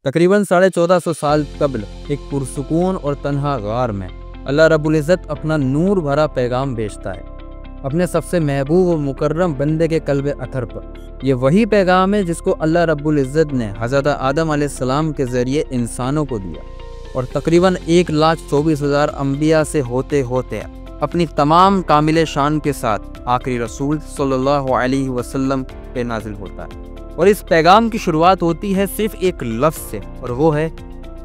तकरीबन 1450 साल कबल एक पुरसुकून और तन्हा गार में अल्लाह रब्बुल इज़्ज़त अपना नूर भरा पैगाम भेजता है अपने सबसे महबूब और मुकर्रम बंदे के कल्ब अथर पर। यह वही पैगाम है जिसको अल्लाह रब्बुल इज़्ज़त ने हज़रत आदम अलैहिस्सलाम के ज़रिए इंसानों को दिया और तकरीबन 1,24,000 अम्बिया से होते होते अपनी तमाम कामिल शान के साथ आखिरी रसूल सल्लल्लाहु अलैहि वसल्लम पे नाजिल होता है। और इस पैगाम की शुरुआत होती है सिर्फ एक लफ्ज़ से और वो है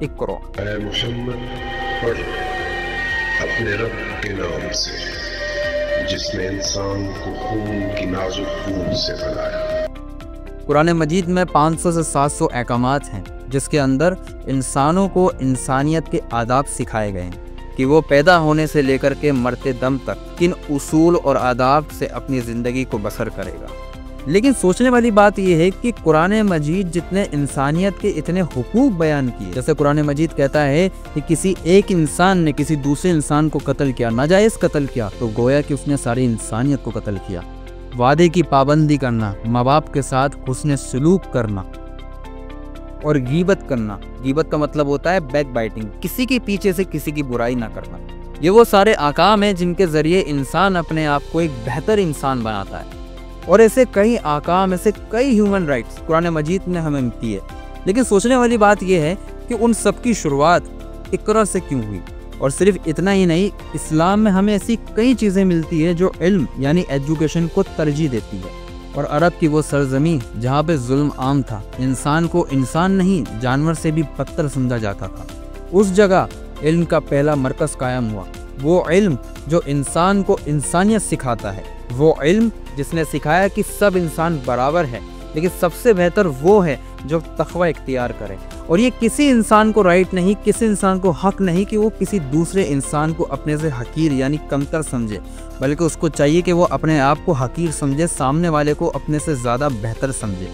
इक़्रा। ऐ मुहम्मद पढ़ अपने रब के नाम से जिसने इंसान को खून की नाजुक बूंद से बनाया। कुरान मजीद में 500 से 700 अहकामात हैं जिसके अंदर इंसानों को इंसानियत के आदाब सिखाए गए हैं कि वो पैदा होने से लेकर के मरते दम तक किन उसूल और आदाब से अपनी ज़िंदगी को बसर करेगा। लेकिन सोचने वाली बात यह है कि कुरान मजीद जितने इंसानियत के इतने हुकूक बयान किए, जैसे कुरान मजीद कहता है कि किसी एक इंसान ने किसी दूसरे इंसान को कत्ल किया, नाजायज़ कत्ल किया, तो गोया कि उसने सारी इंसानियत को कत्ल किया। वादे की पाबंदी करना, माँ बाप के साथ हुस्न सलूक करना और गीबत करना। गीबत का मतलब होता है बैक बाइटिंग, किसी के पीछे से किसी की बुराई ना करना। ये वो सारे आकाम हैं जिनके ज़रिए इंसान अपने आप को एक बेहतर इंसान बनाता है। और ऐसे कई आकाम, ऐसे कई ह्यूमन राइट्स कुरान मजीद ने हमें दी है। लेकिन सोचने वाली बात यह है कि उन सब की शुरुआत इक़रा से क्यों हुई। और सिर्फ इतना ही नहीं, इस्लाम में हमें ऐसी कई चीज़ें मिलती है जो इल्म यानी एजुकेशन को तरजीह देती है। और अरब की वो सरजमी जहाँ पे जुल्म आम था, इंसान को इंसान नहीं जानवर से भी बदतर समझा जाता था, उस जगह इल्म का पहला मरकज़ कायम हुआ। वो इल्म जो इंसान को इंसानियत सिखाता है, वो इल्म जिसने सिखाया कि सब इंसान बराबर है, लेकिन सबसे बेहतर वो है जो तक़वा इख्तियार करे। और ये किसी इंसान को राइट नहीं, किसी इंसान को हक नहीं कि वो किसी दूसरे इंसान को अपने से हकीर यानी कमतर समझे, बल्कि उसको चाहिए कि वो अपने आप को हकीर समझे, सामने वाले को अपने से ज़्यादा बेहतर समझे।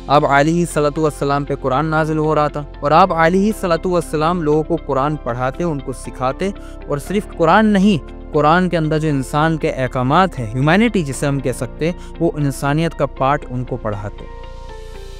अब अलैहिस्सलातु वस्सलाम पे कुरान नाजिल हो रहा था और आप अलैहिस्सलातु वस्सलाम लोगों को कुरान पढ़ाते, उनको सिखाते। और सिर्फ कुरान नहीं, कुरान के अंदर जो इंसान के अहकामात हैं, ह्यूमैनिटी जिसे हम कह सकते हैं, वो इंसानियत का पार्ट उनको पढ़ाते।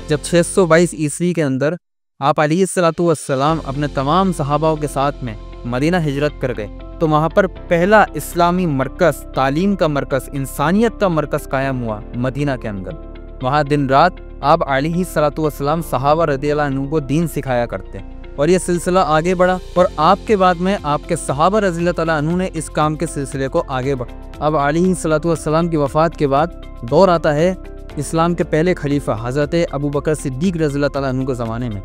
जब 622 ईस्वी के अंदर आप अलैहिस्सलातु वस्सलाम अपने तमाम सहाबाओं के साथ में मदीना हिजरत कर गए, तो वहाँ पर पहला इस्लामी मरकज़, तालीम का मरकज़, इंसानियत का मरकज़ कायम हुआ मदीना के अंदर। वहाँ दिन रात आप अलैहिस्सलातु वस्सलाम सहाबा रज़ियल्लाहु अन्हुम को दीन सिखाया करते। और ये सिलसिला आगे बढ़ा और आपके बाद में आपके सहाबा रज़ियल्लाहु अन्हुम ने इस काम के सिलसिले को आगे बढ़ा। अब अलैहिस्सलातु वस्सलाम की वफ़ात के बाद दौर आता है इस्लाम के पहले खलीफा हज़रत अबू बकर सिद्दीक़ रज़ियल्लाहु अन्हु के ज़माने में।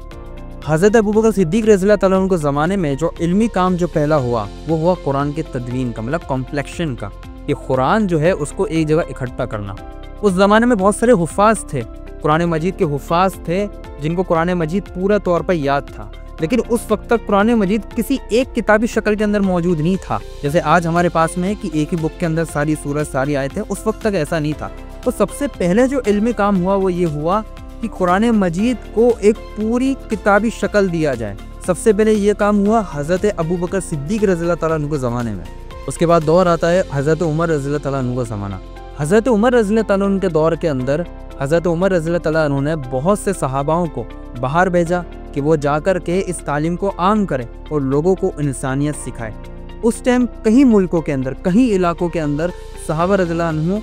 हज़रत अबू बकर सिद्दीक़ रज़ियल्लाहु अन्हु के ज़माने में जो इल्मी काम जो पहला हुआ, वो हुआ कुरान के तदवीन का, मतलब कॉम्प्लेक्शन का, कि कुरान जो है उसको एक जगह इकट्ठा करना। उस ज़माने में बहुत सारे हुफ़ाज़ थे, कुरान मजीद के हुफ़ाज़ थे जिनको कुरान मजीद पूरा तौर पर याद था, लेकिन उस वक्त तक कुरान मजीद किसी एक किताबी शक्ल के अंदर मौजूद नहीं था। जैसे आज हमारे पास में है कि एक ही बुक के अंदर सारी सूरत, सारी आयतें, उस वक्त तक ऐसा नहीं था। तो सबसे पहले जो इल्मी काम हुआ वो ये हुआ कि कुरान मजीद को एक पूरी किताबी शक्ल दिया जाए। सबसे पहले ये काम हुआ हज़रत अबू बकर सिद्दीक़ रज़ियल्लाहु अन्हु के ज़माने में। उसके बाद दौर आता है हज़रत उमर रज़ियल्लाहु अन्हु का ज़माना। हज़रत उमर रज़ियल्लाहु अन्हु के दौर के अंदर हज़रत उमर रज़ियल्लाहु अन्हु ने बहुत से सहाबाओं को बाहर भेजा कि वो जाकर के इस तालीम को आम करें और लोगों को इंसानियत सिखाए। उस टाइम कई मुल्कों के अंदर, कई इलाकों के अंदर सहाबा रज़ियल्लाहु अन्हु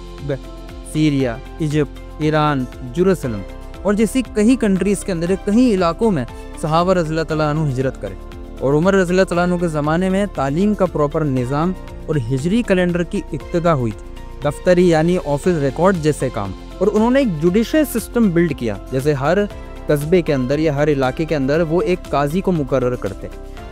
सीरिया, इजिप्ट, ईरान, जेरूसलम और जैसी कई कंट्रीज़ के अंदर, कई इलाकों में सहाबा रज़ियल्लाहु अन्हु हिजरत करें। और उमर रज़ियल्लाहु अन्हु के ज़माने में तालीम का प्रॉपर निज़ाम और हिजरी कैलेंडर की इब्तिदा हुई थी, दफ्तरी यानी ऑफिस रिकॉर्ड जैसे काम। और उन्होंने एक जुडिशियल सिस्टम बिल्ड किया, जैसे हर कस्बे के अंदर या हर इलाके के अंदर वो एक काजी को मुकर्रर करते।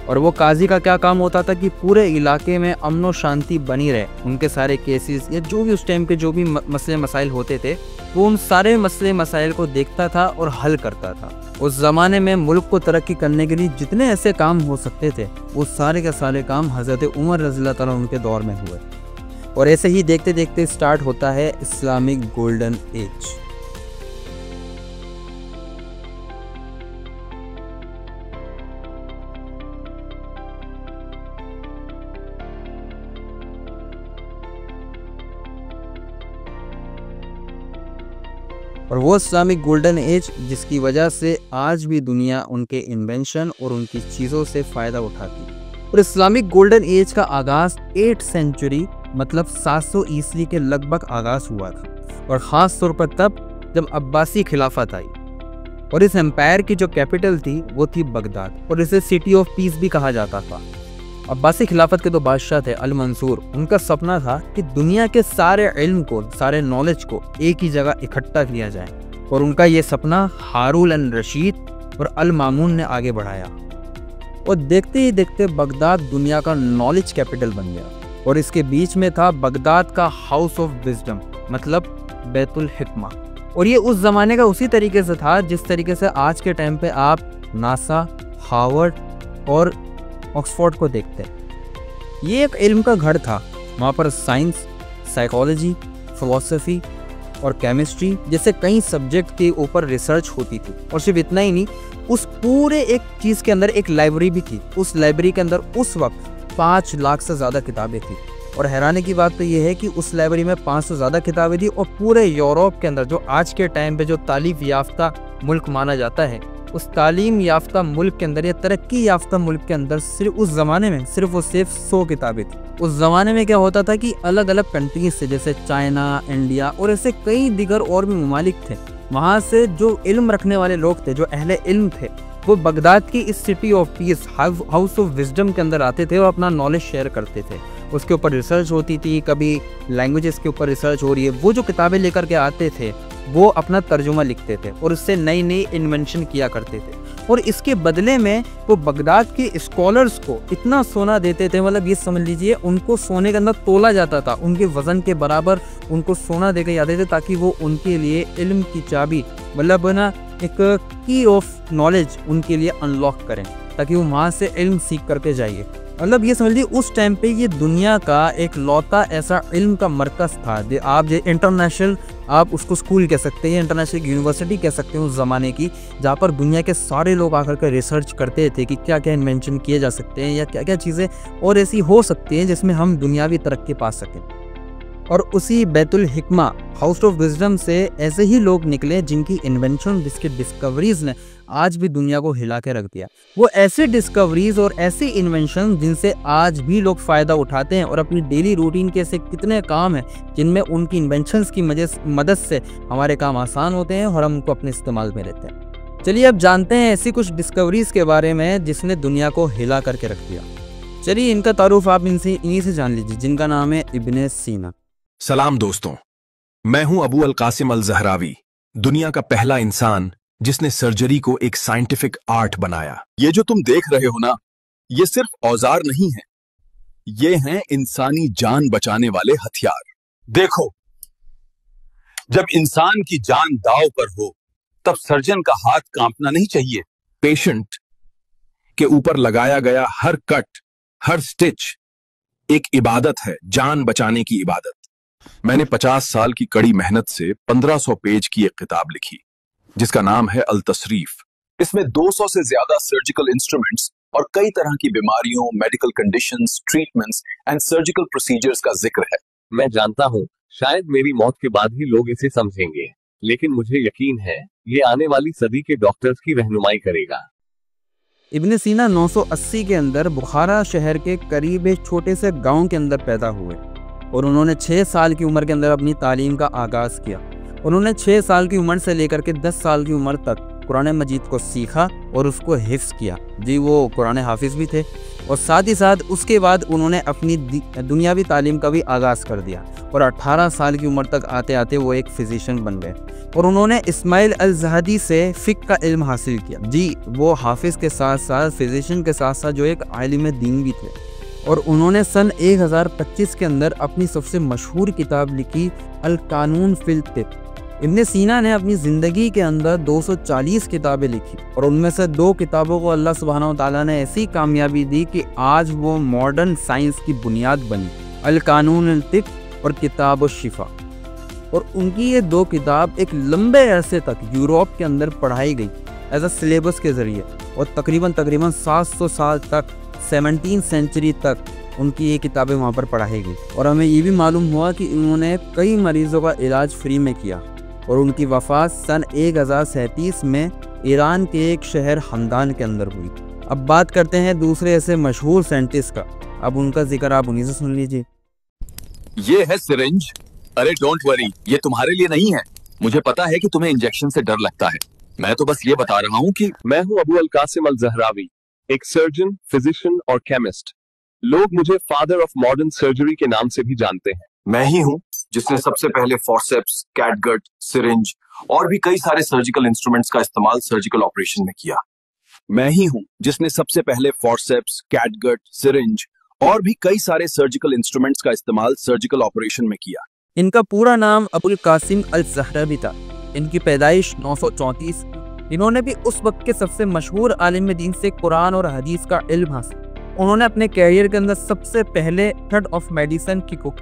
और वो काजी का क्या काम होता था कि पूरे इलाके में अमन व शांति बनी रहे, उनके सारे केसेस या जो भी उस टाइम के जो भी मसले मसाइल होते थे, वो उन सारे मसले मसाइल को देखता था और हल करता था। उस ज़माने में मुल्क को तरक्की करने के लिए जितने ऐसे काम हो सकते थे, वो सारे के सारे काम हज़रत उमर रज़ियल्लाहु अन्हु के दौर में हुए। और ऐसे ही देखते देखते स्टार्ट होता है इस्लामिक गोल्डन एज। और वो इस्लामिक गोल्डन एज जिसकी वजह से आज भी दुनिया उनके इन्वेंशन और उनकी चीज़ों से फ़ायदा उठाती है। और इस्लामिक गोल्डन एज का आगाज़ 8th सेंचुरी मतलब 700 ईस्वी के लगभग आगाज़ हुआ था, और ख़ास तौर पर तब जब अब्बासी खिलाफत आई। और इस एम्पायर की जो कैपिटल थी वो थी बगदाद, और इसे सिटी ऑफ पीस भी कहा जाता था। अब्बासी खिलाफत के जो बादशाह थे अल मंसूर, उनका सपना था कि दुनिया के सारे इल्म को, सारे नॉलेज को एक ही जगह इकट्ठा किया जाए, और उनका ये सपना हारून अल रशीद और अल मामून ने आगे बढ़ाया। और देखते ही देखते बगदाद दुनिया का नॉलेज कैपिटल बन गया। और इसके बीच में था बगदाद का हाउस ऑफ विजडम मतलब बैतुल हिकमा। और ये उस ज़माने का उसी तरीके से था जिस तरीके से आज के टाइम पे आप नासा, हार्वर्ड और ऑक्सफोर्ड को देखते हैं। ये एक इल्म का घर था, वहाँ पर साइंस, साइकोलॉजी, फिलॉसफी और केमिस्ट्री जैसे कई सब्जेक्ट के ऊपर रिसर्च होती थी। और सिर्फ इतना ही नहीं, उस पूरे एक चीज़ के अंदर एक लाइब्रेरी भी थी। उस लाइब्रेरी के अंदर उस वक्त 5 लाख से ज़्यादा किताबें थी। और हैरानी की बात तो ये है कि उस लाइब्रेरी में 500 से ज़्यादा किताबें थी, और पूरे यूरोप के अंदर जो आज के टाइम पे जो तालीम याफ्ता मुल्क माना जाता है, उस तालीम याफ्ता मुल्क के अंदर या तरक्की याफ्ता मुल्क के अंदर सिर्फ उस ज़माने में सिर्फ 100 किताबें थी। उस ज़माने में क्या होता था कि अलग अलग कंट्रीज से, जैसे चाइना, इंडिया और ऐसे कई दिगर और भी ममालिक थे, वहाँ से जो इल्म रखने वाले लोग थे, जो अहले इल्म थे, वो बगदाद की इस city of peace house of wisdom के अंदर आते थे और अपना नॉलेज शेयर करते थे। उसके ऊपर रिसर्च होती थी, कभी लैंग्वेजेस के ऊपर रिसर्च हो रही है, वो जो किताबें लेकर के आते थे वो अपना तर्जुमा लिखते थे और उससे नई नई इन्वेंशन किया करते थे। और इसके बदले में वो बगदाद के स्कॉलर्स को इतना सोना देते थे, मतलब ये समझ लीजिए उनको सोने के अंदर तोला जाता था, उनके वज़न के बराबर उनको सोना देकर जाते थे, ताकि वो उनके लिए इल्म की चाबी मतलब ना एक की ऑफ नॉलेज उनके लिए अनलॉक करें, ताकि वो वहाँ से इल्म सीख करके जाइए। मतलब ये समझ लीजिए उस टाइम पे ये दुनिया का एक लौता ऐसा इल्म का मरकज़ था। आप जो इंटरनेशनल, आप उसको स्कूल कह सकते हैं, इंटरनेशनल यूनिवर्सिटी कह सकते हैं उस ज़माने की, जहाँ पर दुनिया के सारे लोग आकर के रिसर्च करते थे कि क्या क्या इन्वेंशन किए जा सकते हैं या क्या क्या चीज़ें और ऐसी हो सकती हैं जिसमें हम दुनियावी तरक्की पा सकें। और उसी बैतुल हिकमा हाउस ऑफ विजडम से ऐसे ही लोग निकले जिनकी इन्वेंशन, जिसकी डिस्कवरीज ने आज भी दुनिया को हिला के रख दिया। वो ऐसे डिस्कवरीज और ऐसे इन्वेंशन जिनसे आज भी लोग फ़ायदा उठाते हैं, और अपनी डेली रूटीन के ऐसे कितने काम हैं जिनमें उनकी इन्वेंशंस की मदद से हमारे काम आसान होते हैं और हम उनको अपने इस्तेमाल में लेते हैं। चलिए अब जानते हैं ऐसी कुछ डिस्कवरीज के बारे में जिसने दुनिया को हिला करके रख दिया। चलिए इनका तारुफ आप इन्हीं से जान लीजिए, जिनका नाम है इब्ने सीना। सलाम दोस्तों, मैं हूं अबू अल कासिम अल जहरावी, दुनिया का पहला इंसान जिसने सर्जरी को एक साइंटिफिक आर्ट बनाया। ये जो तुम देख रहे हो ना, ये सिर्फ औजार नहीं है, ये हैं इंसानी जान बचाने वाले हथियार। देखो, जब इंसान की जान दांव पर हो तब सर्जन का हाथ कांपना नहीं चाहिए। पेशेंट के ऊपर लगाया गया हर कट, हर स्टिच एक इबादत है, जान बचाने की इबादत। मैंने 50 साल की कड़ी मेहनत से 1500 पेज की एक किताब लिखी जिसका नाम है अल तसरीफ। इसमें 200 से ज्यादा सर्जिकल इंस्ट्रूमेंट्स और कई तरह की बीमारियों, medical conditions, treatments and surgical procedures का जिक्र है। मैं जानता हूँ शायद मेरी मौत के बाद ही लोग इसे समझेंगे, लेकिन मुझे यकीन है ये आने वाली सदी के डॉक्टर्स की रहनुमाई करेगा। इब्ने सीना 980 के अंदर बुखारा शहर के करीब एक छोटे से गांव के अंदर पैदा हुए और उन्होंने 6 साल की उम्र के अंदर अपनी तालीम का आगाज़ किया। उन्होंने 6 साल की उम्र से लेकर के 10 साल की उम्र तक कुरान मजीद को सीखा और उसको हिफ्ज़ किया। जी, वो कुरान हाफिज़ भी थे। और साथ ही साथ उसके बाद उन्होंने अपनी दुनियावी तालीम का भी आगाज़ कर दिया और 18 साल की उम्र तक आते आते वो एक फ़िज़िशियन बन गए और उन्होंने इस्माइल अल ज़हदी से फ़िक़्ह का इल्म हासिल किया। जी, वो हाफिज़ के साथ साथ फ़िज़िशियन के साथ साथ जो एक आलिम दीन भी थे। और उन्होंने सन 1025 के अंदर अपनी सबसे मशहूर किताब लिखी अल कानून फिल तिब। इब्ने सीना ने अपनी ज़िंदगी के अंदर 240 किताबें लिखी और उनमें से 2 किताबों को अल्लाह सुब्हानहू व तआला ने ऐसी कामयाबी दी कि आज वो मॉडर्न साइंस की बुनियाद बनी, अल कानून अल तिब और किताब अश शिफा। और उनकी ये 2 किताब एक लंबे अरसे तक यूरोप के अंदर पढ़ाई गई एज अ सिलेबस के ज़रिए और तकरीबन 700 साल तक, 17वीं सेंचुरी तक उनकी ये किताबें वहाँ पर पढ़ाई गई। और हमें ये भी मालूम हुआ कि इन्होंने कई मरीज़ों का इलाज फ्री में किया और उनकी वफ़ात सन 1037 में ईरान के एक शहर हमदान के अंदर हुई। अब बात करते हैं दूसरे ऐसे मशहूर साइंटिस्ट का। अब उनका जिक्र आप उन्हीं से सुन लीजिए। ये है सिरिंज। अरे डोंट वरी, ये तुम्हारे लिए नहीं है। मुझे पता है कि तुम्हें इंजेक्शन से डर लगता है। मैं तो बस ये बता रहा हूँ कि मैं हूँ अबू अल कासिम अल ज़हरावी, एक सर्जन, फिजिशियन और केमिस्ट। लोग मुझे फादर ऑफ मॉडर्न सर्जरी के नाम से भी जानते हैं। मैं ही हूँ जिसने सबसे पहले फॉर्सेप्स, कैटगट, सिरिंज और भी कई सारे सर्जिकल इंस्ट्रूमेंट्स का इस्तेमाल सर्जिकल ऑपरेशन में किया। मैं ही हूँ जिसने सबसे पहले फॉर्सेप्स, कैटगट, सिरिंज और भी कई सारे सर्जिकल इंस्ट्रूमेंट्स का इस्तेमाल सर्जिकल ऑपरेशन में किया। इनका पूरा नाम अबुल कासिम अल ज़हरावी था। इनकी पैदाइश 934। इन्होंने भी उस वक्त के सबसे मशहूर आलिम दीन से कुरान और हदीस का इल्म हासिल। उन्होंने अपने कैरियर के अंदर सबसे पहले थर्ड ऑफ मेडिसिन की कुक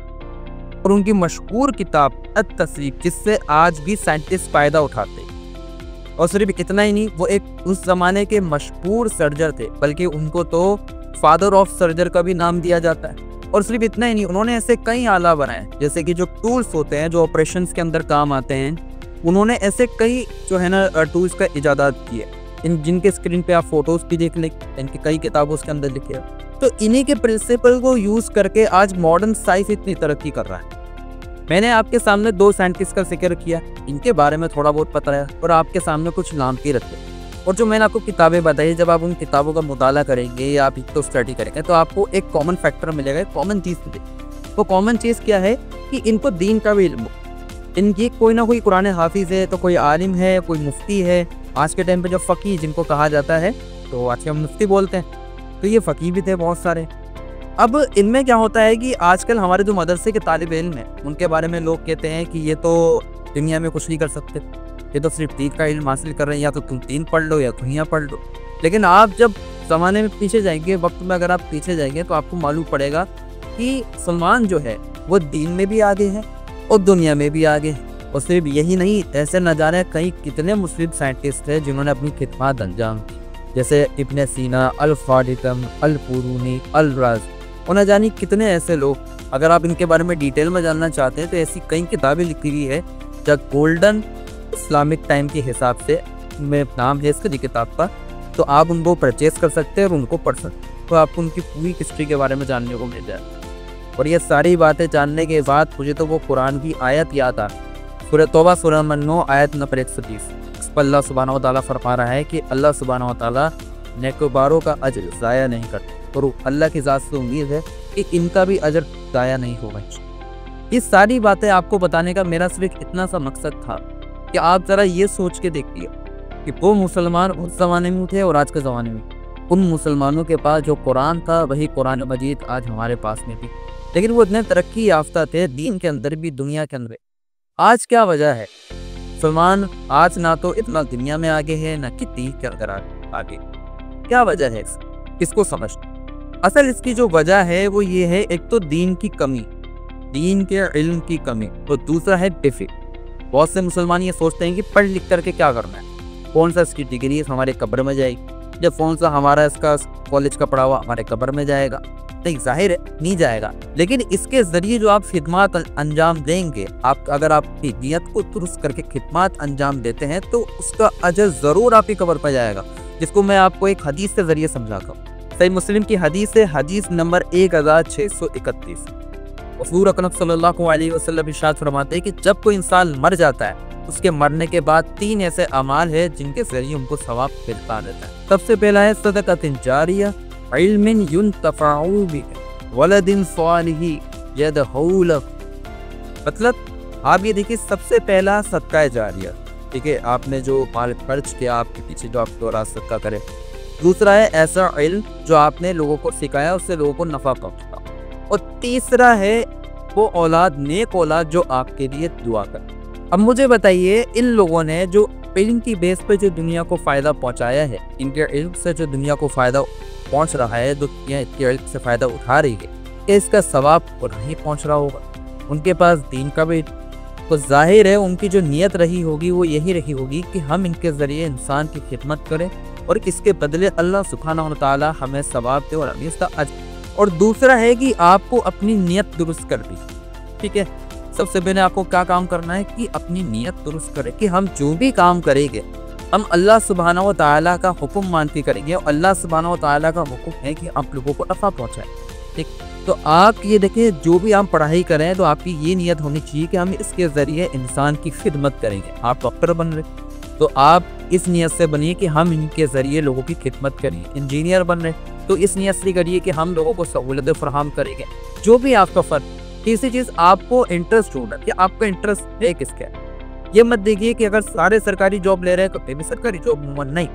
और उनकी मशहूर किताब अत-तसरीफ, जिससे आज भी साइंटिस्ट फ़ायदा उठाते हैं। और सिर्फ इतना ही नहीं, वो एक उस ज़माने के मशहूर सर्जर थे, बल्कि उनको तो फादर ऑफ सर्जर का भी नाम दिया जाता है। और सिर्फ इतना ही नहीं, उन्होंने ऐसे कई आला बनाए, जैसे कि जो टूल्स होते हैं जो ऑपरेशंस के अंदर काम आते हैं, उन्होंने ऐसे कई जो है ना टूल्स का इजादात किए, जिनके स्क्रीन पे आप फोटोज भी देख लें, इनकी कई किताबों के अंदर लिखे हैं। तो इन्हीं के प्रिंसिपल को यूज़ करके आज मॉडर्न साइंस इतनी तरक्की कर रहा है। मैंने आपके सामने 2 साइंटिस्ट का जिक्र किया, इनके बारे में थोड़ा बहुत पता है और आपके सामने कुछ नाम भी रखे। और जो मैंने आपको किताबें बताई, जब आप उन किताबों का मुताला करेंगे या आप इसको स्टडी करेंगे तो आपको एक कॉमन फैक्टर मिलेगा, एक कॉमन चीज़ मिलेगी। वो कॉमन चीज़ क्या है कि इनको दीन का भी इल्म, इनकी कोई ना कोई कुरान हाफिज़ है, तो कोई आलिम है, कोई मुफ्ती है। आज के टाइम पे जो फ़कीह जिनको कहा जाता है, तो आज के हम मुफ्ती बोलते हैं, तो ये फ़कीह भी थे बहुत सारे। अब इनमें क्या होता है कि आजकल हमारे जो मदरसे के तालिब इल्म हैं, उनके बारे में लोग कहते हैं कि ये तो दुनिया में कुछ नहीं कर सकते, ये तो सिर्फ दीन का इल्म हासिल कर रहे हैं, या तो तुम दीन पढ़ लो या दुनिया पढ़ लो। लेकिन आप जब ज़माने में पीछे जाएंगे, वक्त में अगर आप पीछे जाएंगे, तो आपको मालूम पड़ेगा कि सलमान जो है वो दीन में भी आगे है और दुनिया में भी आगे है। और सिर्फ यही नहीं, ऐसे न जाने कई कितने मुस्लिम साइंटिस्ट हैं जिन्होंने अपनी खिदमत अंजाम दी, जैसे इब्न सीना, अल फारिदम, अल पुरूनी, अल राज और न जानी कितने ऐसे लोग। अगर आप इनके बारे में डिटेल में जानना चाहते हैं तो ऐसी कई किताबें लिखी हुई है, जब गोल्डन इस्लामिक टाइम के हिसाब से में नाम है इसकी किताब का, तो आप उनको परचेज कर सकते हैं और उनको पढ़ सकते हैं, तो आपको उनकी पूरी हिस्ट्री के बारे में जानने को मिल जाए। और ये सारी बातें जानने के बाद मुझे तो वो कुरान की आयत याद आ, सूरह तौबा सूरह नंबर 9 आयत नंबर 130। इस पर अल्लाह सुब्हानहू व तआला फरमा रहा है कि अल्लाह सुब्हानहू व तआला नेकोकारों का अजर ज़ाया नहीं करते, और अल्लाह की ज़ात से उम्मीद है कि इनका भी अजर ज़ाया नहीं होगा। ये सारी बातें आपको बताने का मेरा सिर्फ इतना सा मकसद था कि आप ज़रा ये सोच के देखिए कि वो मुसलमान उस ज़माने में थे और आज के ज़माने में, उन मुसलमानों के पास जो कुरान था वही कुरान मजीद आज हमारे पास में भी, लेकिन वो इतने तरक्की याफ्ता थे दीन के अंदर भी दुनिया के अंदर। आज क्या वजह है? सलमान आज ना तो इतना दुनिया में आगे है, ना कि दीन के अंदर आगे। क्या वजह है इसको समझना। असल इसकी जो वजह है वो ये है, एक तो दीन की कमी, दीन के इल्म की कमी, और दूसरा है डिफिक। बहुत से मुसलमान ये सोचते हैं कि पढ़ लिख करके क्या करना है, कौन सा इसकी डिग्री हमारे कब्र में जाएगी, जब कौन सा हमारा इसका कॉलेज का पढ़ा हुआ हमारे कब्र में जाएगा। नहीं, जाहिर है नहीं जाएगा, लेकिन इसके ज़रिए जो आप खिदमत अंजाम देंगे, आप अगर आपकी नियत को दुरुस्त करके खिदमत अंजाम देते हैं तो उसका अजर ज़रूर आपकी कब्र पर जाएगा, जिसको मैं आपको एक हदीस के ज़रिए समझाता हूँ। सही मुस्लिम की हदीस है, हदीस नंबर 1631। हुज़ूर अकरम सल्लल्लाहु अलैहि वसल्लम इरशाद फरमाते हैं कि जब कोई इंसान मर जाता है, उसके मरने के बाद 3 ऐसे अमाल है जिनके जरिए उनको सवाब मिलता रहता है। सबसे पहला है सदक़तुन जारिया, इल्मिन युंतफ़अु बिही, वलदिन सालिही यदअू लहू। मतलब आप ये देखिए, सबसे पहला सदका जारिया, ठीक है, आपने जो माल खर्च किया आपके पीछे जो आपको रास्ता सदका करे। दूसरा है ऐसा इल्म जो आपने लोगों को सिखाया, उससे लोगों को नफ़ा पहुंचा। और तीसरा है वो औलाद, नेक औलाद जो आपके लिए दुआ करे। अब मुझे बताइए, इन लोगों ने जो इल्म की बेस पे जो दुनिया को फ़ायदा पहुंचाया है, इनके इल्म से जो दुनिया को फ़ायदा पहुंच रहा है, जो दुनिया इनके इल्म से फ़ायदा उठा रही है, क्या इसका सवाब नहीं पहुंच रहा होगा? उनके पास दीन का भी, तो जाहिर है उनकी जो नीयत रही होगी वो यही रही होगी कि हम इनके ज़रिए इंसान की खिदमत करें और इसके बदले अल्लाह सुब्हानहू व तआला हमें सवाब दे और हमें इसका अजर। और दूसरा है कि आपको अपनी नीयत दुरुस्त कर दी, ठीक है। सबसे पहले आपको क्या काम करना है कि अपनी नीयत दुरुस्त करें कि हम जो भी काम करेंगे हम अल्लाह सुब्हानहू व तआला का हुक्म मान के करेंगे और अल्लाह सुब्हानहू व तआला का हुक्म है कि आप लोगों को नफ़ा पहुंचाएं। ठीक, तो आप ये देखिए जो भी हम पढ़ाई करें तो आपकी ये नियत होनी चाहिए कि हम इसके ज़रिए इंसान की खिदमत करेंगे। आप डॉक्टर बन रहे तो आप इस नियत से बनिए कि हम इनके ज़रिए लोगों की खिदमत करेंगे। इंजीनियर बन रहे तो इस नियत से करिए कि हम लोगों को सहूलतें फराहम करेंगे। जो भी आपका फ़र्क, तीसरी चीज़ आपको इंटरेस्ट होना कि आपका इंटरेस्ट है किसका। ये मत देखिए कि अगर सारे सरकारी जॉब ले रहे हैं कभी भी सरकारी जॉब नहीं,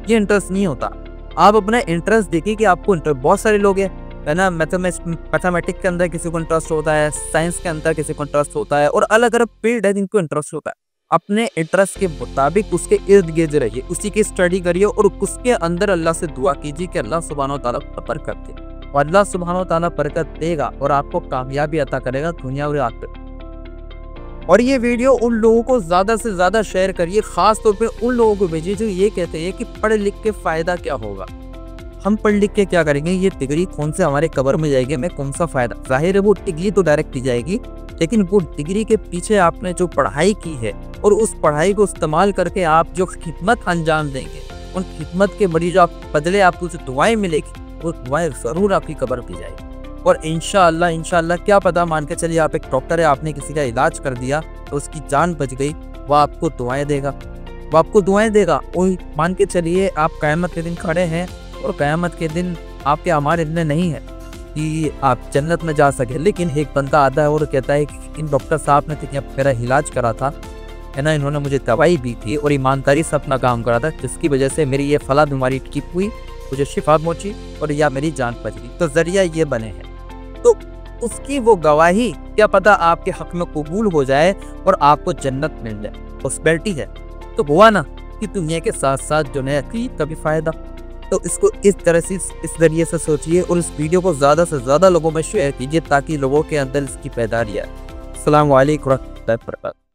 ये इंटरेस्ट नहीं होता। आप अपना इंटरेस्ट देखिए कि आपको इंटरेस्ट, बहुत सारे लोग हैं है ना, मैथमेटिक्स के अंदर किसी को इंटरेस्ट होता है, साइंस के अंदर किसी को इंटरेस्ट होता है और अलग अलग फील्ड है जिनको इंटरेस्ट होता है। अपने इंटरेस्ट के मुताबिक उसके इर्द गिर्द रहिए, उसी की स्टडी करिए और उसके अंदर अल्लाह से दुआ कीजिए कि अल्लाह सुब्हानहू व तआला बरकत दे और अल्लाह सुब्हानहू व तआला बरकत देगा और आपको कामयाबी अता करेगा दुनिया और आखिरत। और ये वीडियो उन लोगों को ज़्यादा से ज़्यादा शेयर करिए, ख़ास तौर पे उन लोगों को भेजिए जो ये कहते हैं कि पढ़ लिख के फ़ायदा क्या होगा, हम पढ़ लिख के क्या करेंगे, ये डिग्री कौन से हमारे कबर में जाएगी, हमें कौन सा फ़ायदा। जाहिर है वो डिग्री तो डायरेक्ट दी जाएगी, लेकिन वो डिग्री के पीछे आपने जो पढ़ाई की है और उस पढ़ाई को इस्तेमाल करके आप जो खिदमत अंजाम देंगे, उन खिदमत के बड़ी जो आप बदले आपको जो दुआएँ मिलेगी वो दुआएँ ज़रूर आपकी कबर की जाएगी। और इंशाअल्लाह क्या पता, मान के चलिए आप एक डॉक्टर है, आपने किसी का इलाज कर दिया तो उसकी जान बच गई, वो आपको दुआएं देगा। और मान के चलिए आप क़यामत के दिन खड़े हैं और क़यामत के दिन आपके अमाल इतने नहीं है कि आप जन्नत में जा सके, लेकिन एक बंदा आता है और कहता है कि इन डॉक्टर साहब ने तो मेरा इलाज करा था है ना, इन्होंने मुझे दवाई दी थी और ईमानदारी से अपना काम करा था, जिसकी वजह से मेरी ये फला बीमारी ठीक हुई, मुझे शिफा पहुंची और या मेरी जान बच गई, तो ज़रिया ये बने हैं। तो उसकी वो गवाही क्या पता आपके हक में कबूल हो जाए और आपको जन्नत मिल जाए, पॉसिबिलिटी है। तो हुआ ना कि दुनिया के साथ साथ जो है का भी फ़ायदा। तो इसको इस तरह से इस ज़रिए से सोचिए और इस वीडियो को ज़्यादा से ज़्यादा लोगों में शेयर कीजिए ताकि लोगों के अंदर इसकी पैदारी आए। अस्सलामु अलैकुम व रहमतुल्लाहि व बरकातहू।